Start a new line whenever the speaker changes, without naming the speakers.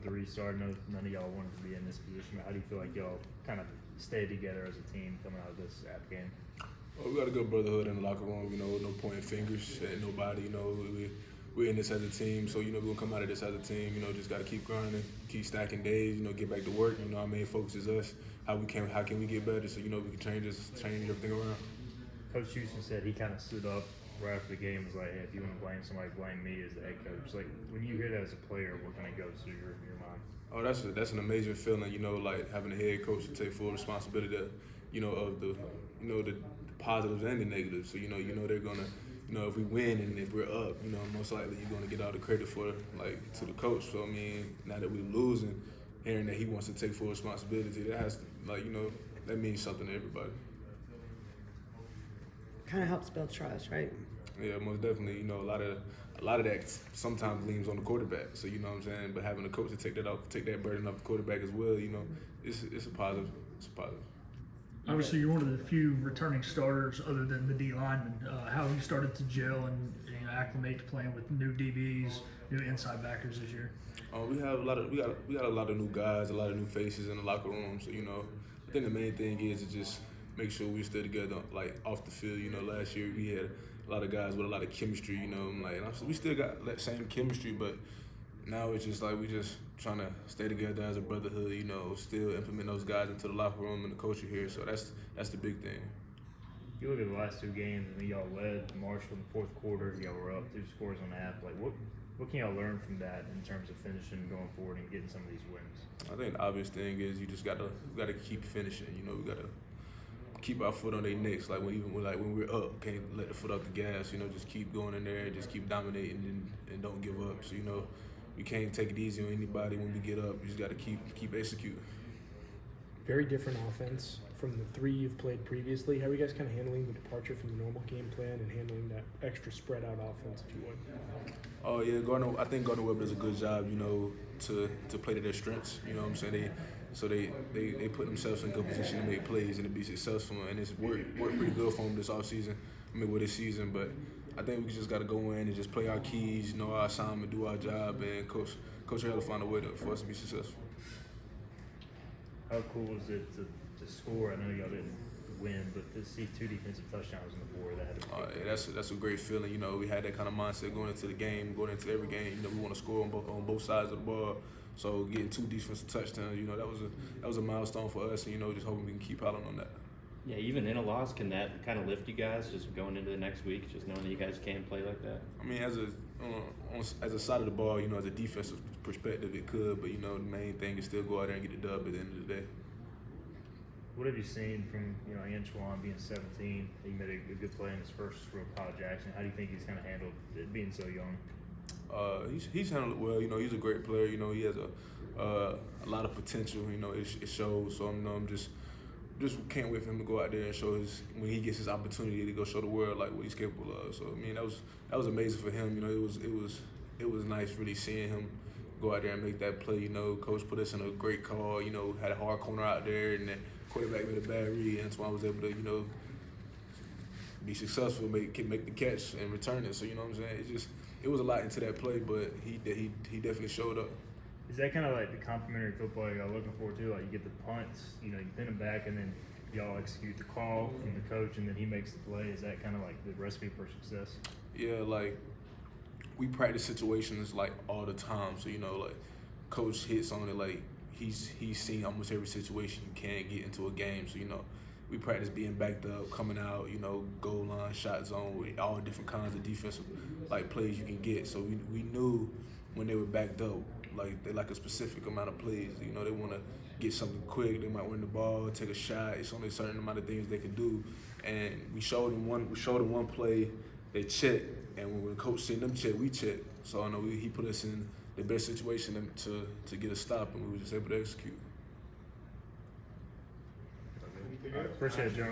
the restart. I know none of y'all wanted to be in this position, but how do you feel like y'all kind of stayed together as a team coming out of this app game?
Well, we got a good brotherhood in the locker room, no pointing fingers at nobody, we're in this as a team, so, we're going to come out of this as a team, just got to keep grinding, keep stacking days, get back to work, our main focus is us, how can we get better so, we can change everything around.
Coach Houston said he kind of stood up right after the game, was like, hey, if you want to blame somebody, blame me as the head coach. Like, when you hear that as a player, what kind of goes through your mind?
Oh, that's an amazing feeling, like having a head coach to take full responsibility of the positives and the negatives. So, they're gonna, if we win and if we're up, most likely you're gonna get all the credit for to the coach. So, I mean, now that we're losing, hearing that he wants to take full responsibility, that has to, that means something to everybody.
Kind of helps build trust, right?
Yeah, most definitely. A lot of that sometimes leans on the quarterback. So you know what I'm saying. But having a coach to take that burden off the quarterback as well, it's a positive. It's a positive.
Obviously, you're one of the few returning starters other than the D lineman. How have you started to gel and acclimate to playing with new DBs, new inside backers this year?
We got a lot of new guys, a lot of new faces in the locker room. So I think the main thing is to just make sure we stay together, off the field. Last year we had a lot of guys with a lot of chemistry. We still got that same chemistry, but now it's just we just trying to stay together as a brotherhood. Still implement those guys into the locker room and the culture here. So that's the big thing.
You look at the last two games, and y'all led Marshall in the fourth quarter. Y'all were up 2 scores on the half. What can y'all learn from that in terms of finishing, going forward, and getting some of these wins?
I think the obvious thing is you just gotta keep finishing. We gotta keep our foot on their necks. When we're up, can't let the foot off the gas. Just keep going in there, just keep dominating and don't give up. So we can't take it easy on anybody when we get up. We just gotta keep executing.
Very different offense from the 3 you've played previously. How are you guys kind of handling the departure from the normal game plan and handling that extra spread out offense, if you would?
Oh yeah, Gardner. I think Gardner Webb does a good job, to play to their strengths. You know what I'm saying? They put themselves in good position to make plays and to be successful, and it's worked pretty good for them this offseason. This season, but I think we just got to go in and just play our keys, know our assignment, do our job, and coach had to find a way for us to be successful.
How cool is it to score? I know y'all didn't win, but to see 2 defensive touchdowns on the board, that had to be
that's a great feeling. We had that kind of mindset going into the game, going into every game. We want to score on both sides of the ball. So getting 2 defensive touchdowns, that was a milestone for us, and just hoping we can keep piling on that.
Yeah, even in a loss, can that kind of lift you guys just going into the next week, just knowing that you guys can play like that?
I mean, as a side of the ball, as a defensive perspective, it could, but the main thing is still go out there and get the dub at the end of the day.
What have you seen from Antoine being 17? He made a good play in his first real college action. How do you think he's kind of handled it being so young?
He's handled it well. He's a great player. He has a lot of potential. It shows. So I'm just can't wait for him to go out there and show when he gets his opportunity to go show the world what he's capable of. So I mean that was amazing for him. It was nice really seeing him go out there and make that play. Coach put us in a great call. Had a hard corner out there, and then quarterback made a bad read. Antoine was able to be successful, make the catch and return it. So what I'm saying, it was a lot into that play, but he definitely showed up.
Is that kind of like the complimentary football y'all looking for too? You get the punts, you pin them back, and then y'all execute the call from the coach, and then he makes the play. Is that kind of like the recipe for success?
Yeah, we practice situations all the time. So coach hits on it he's seen almost every situation you can get into a game. So we practice being backed up, coming out, goal line, shot zone, with all different kinds of defensive plays you can get. So we knew when they were backed up, they like a specific amount of plays. They want to get something quick. They might win the ball, take a shot. It's only a certain amount of things they can do. And we showed them one play. They checked, and when the coach seen them check, we checked. So I know he put us in the best situation to get a stop, and we were just able to execute.
Appreciate it, John.